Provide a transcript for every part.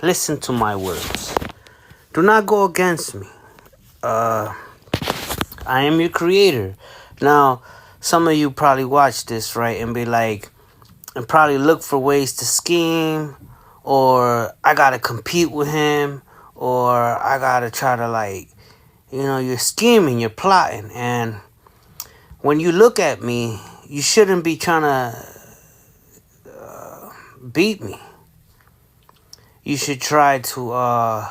Listen to my words. Do not go against me. I am your creator. Now, some of you probably watch this, right, and be like, and probably look for ways to scheme, or I gotta compete with him, or I gotta try to, like, you're scheming, you're plotting. And when you look at me, you shouldn't be trying to beat me. You should try to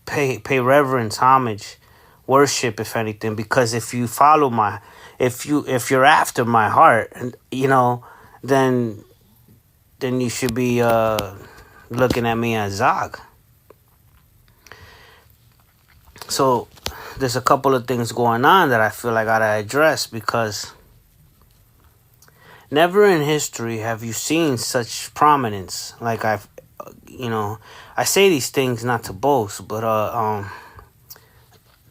pay reverence, homage, worship, if anything, because if you follow if you're after my heart, then you should be looking at me as Zog. So there's a couple of things going on that I feel like I gotta address, because never in history have you seen such prominence. Like I say these things not to boast, but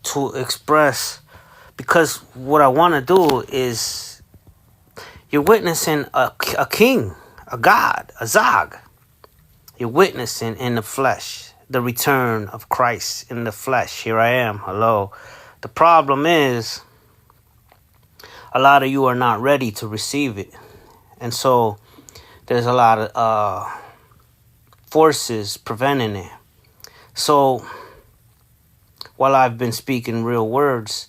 to express, because what I want to do is, you're witnessing a king, a god, a Zog. You're witnessing in the flesh the return of Christ in the flesh. Here I am. Hello. The problem is, a lot of you are not ready to receive it. And so there's a lot of forces preventing it. So while I've been speaking real words,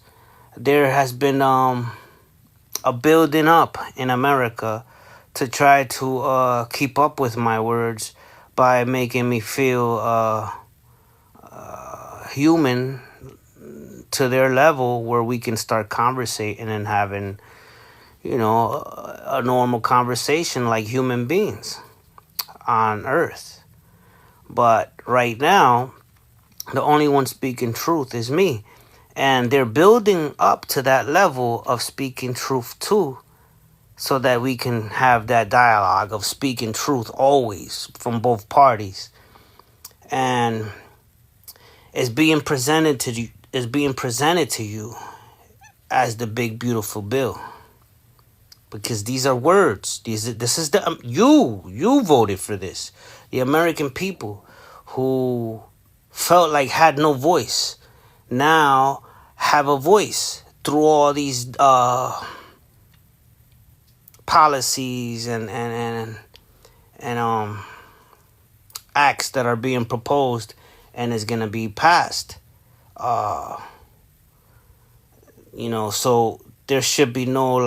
there has been a building up in America to try to keep up with my words by making me feel human to their level, where we can start conversating and having, a normal conversation like human beings on earth. But right now, the only one speaking truth is me. And they're building up to that level of speaking truth too, so that we can have that dialogue of speaking truth always from both parties. And it's being presented to you as the big beautiful bill, because these are words. This is the you voted for this. The American people who felt like had no voice now have a voice through all these policies and acts that are being proposed and is gonna be passed. So there should be no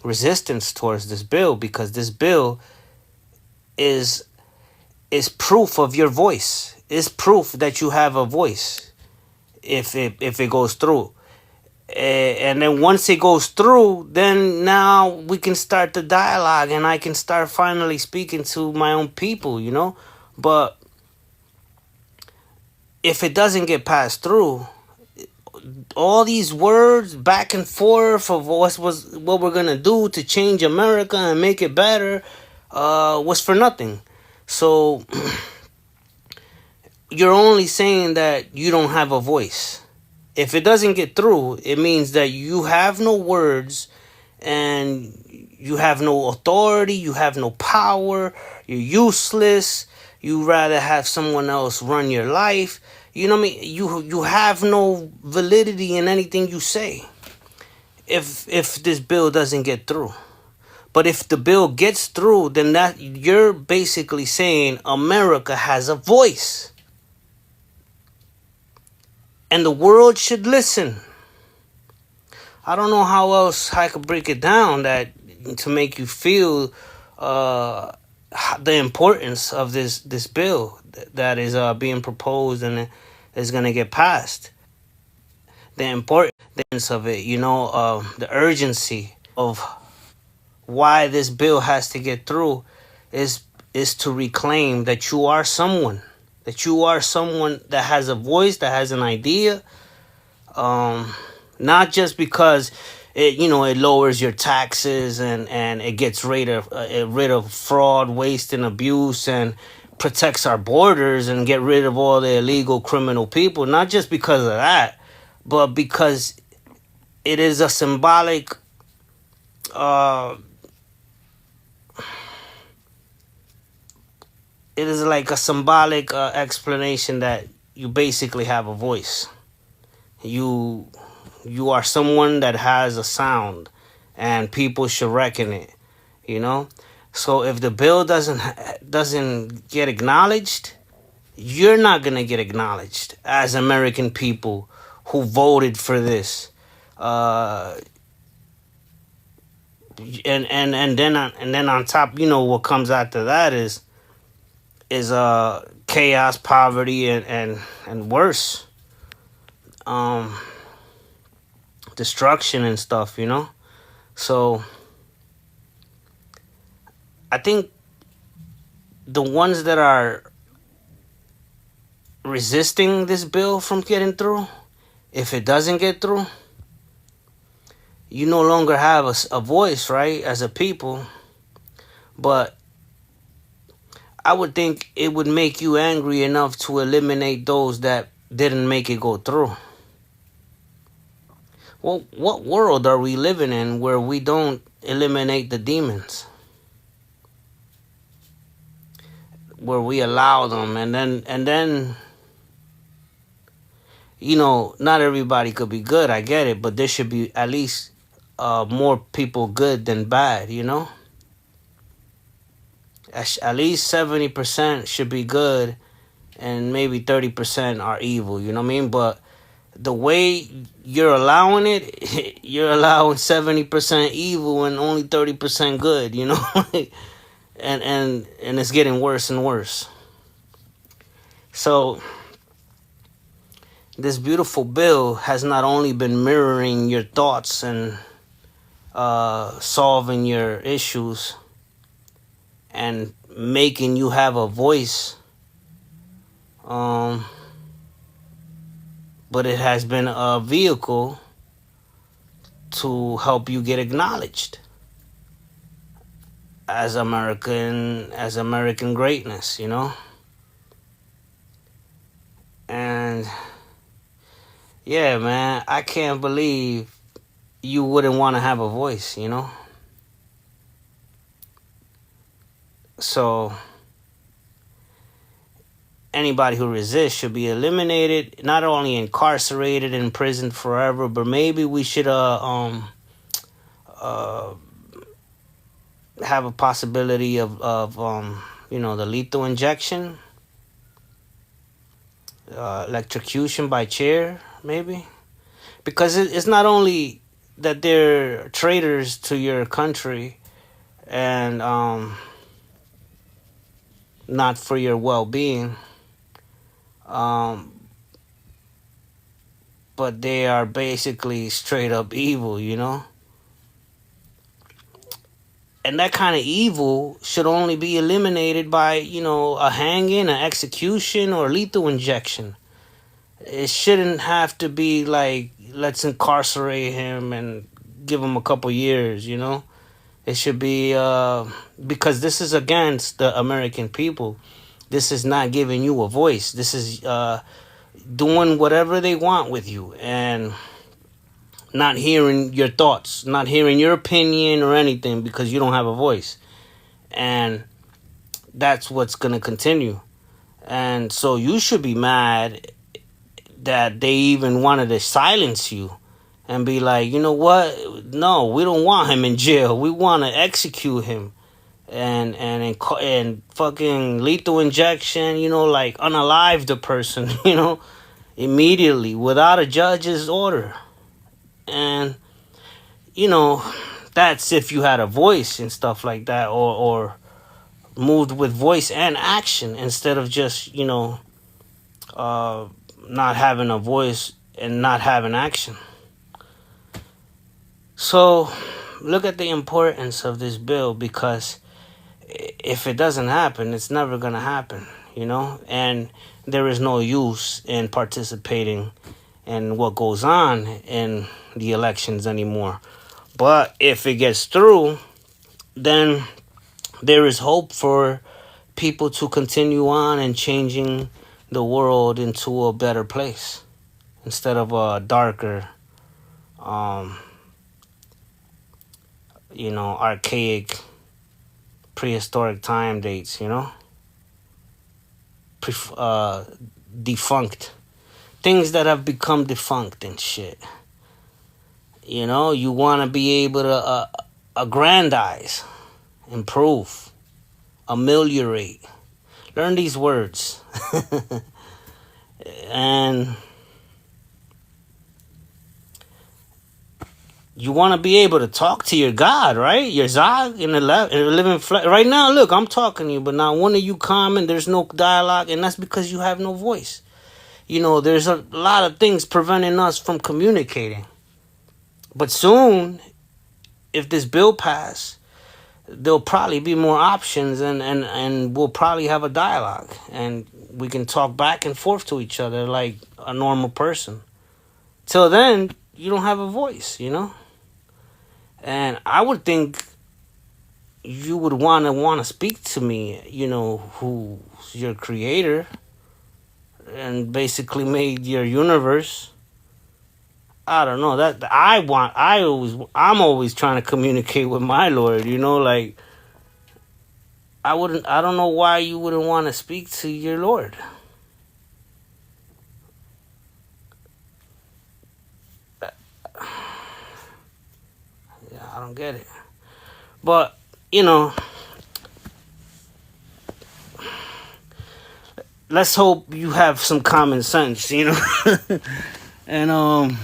resistance towards this bill, because this bill is proof of your voice. It's proof that you have a voice if it goes through. And then once it goes through, then now we can start the dialogue, and I can start finally speaking to my own people, But if it doesn't get passed through, all these words back and forth of what we're gonna do to change America and make it better was for nothing. So you're only saying that you don't have a voice. If it doesn't get through, it means that you have no words, and you have no authority, you have no power, you're useless. You rather have someone else run your life. You know what I mean? You have no validity in anything you say if this bill doesn't get through. But if the bill gets through, then that you're basically saying America has a voice. And the world should listen. I don't know how else I could break it down that to make you feel the importance of this bill that is being proposed and is going to get passed. The importance of it, the urgency of why this bill has to get through is to reclaim that you are someone. That you are someone that has a voice, that has an idea. Not just because it lowers your taxes and it gets rid of fraud, waste, and abuse, and protects our borders and get rid of all the illegal criminal people. Not just because of that, but because it is a symbolic it is like a symbolic explanation that you basically have a voice. You you are someone that has a sound, and people should reckon it. You know, so if the bill doesn't get acknowledged, you're not gonna get acknowledged as American people who voted for this. Uh, and then on top, what comes after that is chaos, poverty, and worse, um, destruction and stuff. So I think the ones that are resisting this bill from getting through, if it doesn't get through, you no longer have a voice, right, as a people. But I would think it would make you angry enough to eliminate those that didn't make it go through. Well, what world are we living in where we don't eliminate the demons? Where we allow them, and then not everybody could be good. I get it, but there should be at least more people good than bad. At least 70% should be good, and maybe 30% are evil. You know what I mean? But the way you're allowing it, you're allowing 70% evil and only 30% good. and it's getting worse and worse. So this beautiful bill has not only been mirroring your thoughts and solving your issues and making you have a voice, but it has been a vehicle to help you get acknowledged as American greatness, And yeah, man, I can't believe you wouldn't want to have a voice, So anybody who resists should be eliminated, not only incarcerated, imprisoned forever, but maybe we should have a possibility of the lethal injection, electrocution by chair, maybe, because it's not only that they're traitors to your country and not for your well-being, but they are basically straight up evil, And that kind of evil should only be eliminated by, a hanging, an execution, or lethal injection. It shouldn't have to be like, let's incarcerate him and give him a couple years, It should be, because this is against the American people. This is not giving you a voice. This is doing whatever they want with you and not hearing your thoughts, not hearing your opinion or anything because you don't have a voice. And that's what's going to continue. And so you should be mad that they even wanted to silence you and be like, you know what? No, we don't want him in jail. We want to execute him and fucking lethal injection, like unalive the person, immediately without a judge's order. And, that's if you had a voice and stuff like that, or moved with voice and action instead of just, not having a voice and not having action. So look at the importance of this bill, because if it doesn't happen, it's never going to happen, and there is no use in participating in what goes on in the elections anymore. But if it gets through, then there is hope for people to continue on and changing the world into a better place instead of a darker, archaic, prehistoric time dates, defunct. Things that have become defunct and shit. You know, you want to be able to aggrandize, improve, ameliorate. Learn these words. And you want to be able to talk to your God, right? Your Zog in the living flesh. Right now, look, I'm talking to you, but not one of you comment. There's no dialogue, and that's because you have no voice. You know, there's a lot of things preventing us from communicating. But soon, if this bill passes, there'll probably be more options, and we'll probably have a dialogue, and we can talk back and forth to each other like a normal person. Till then, you don't have a voice, you know? And I would think you would want to speak to me, you know, who's your creator and basically made your universe. I don't know, that I'm always trying to communicate with my Lord, you know, like I don't know why you wouldn't want to speak to your Lord. Yeah, I don't get it. But, you know, let's hope you have some common sense, you know. And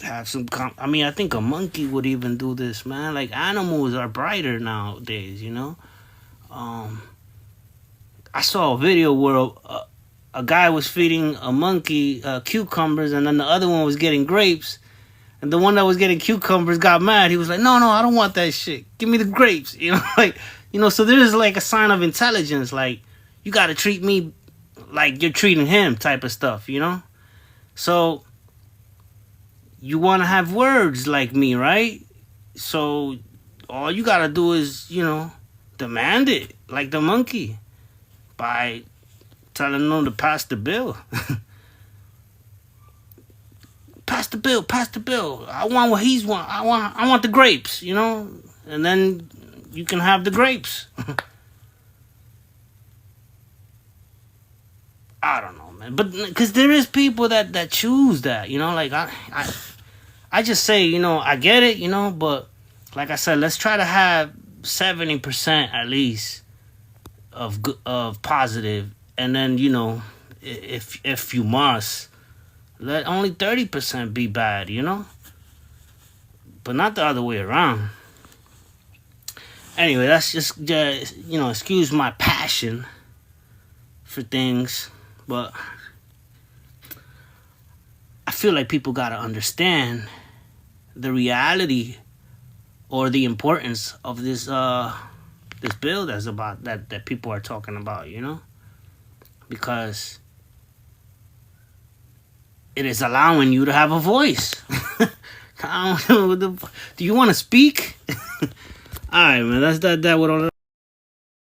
have some I mean, I think a monkey would even do this, man. Like, animals are brighter nowadays, you know. I saw a video where a guy was feeding a monkey cucumbers, and then the other one was getting grapes, and the one that was getting cucumbers got mad. He was like, no, I don't want that shit, give me the grapes, you know. Like, you know, so there's like a sign of intelligence, like, you got to treat me like you're treating him type of stuff, you know. So you want to have words like me, right? So all you got to do is, you know, demand it like the monkey by telling them to pass the bill. Pass the bill, pass the bill. I want what he's want. I want the grapes, you know? And then you can have the grapes. I don't know, man. But because there is people that choose that, you know? Like, I just say, you know, I get it, you know? But like I said, let's try to have 70% at least of positive. And then, you know, if you must, let only 30% be bad, you know? But not the other way around. Anyway, that's just, you know, excuse my passion for things. But I feel like people got to understand the reality or the importance of this this bill that's about that people are talking about, you know? Because it is allowing you to have a voice. Do you want to speak? All right, man. That's that with all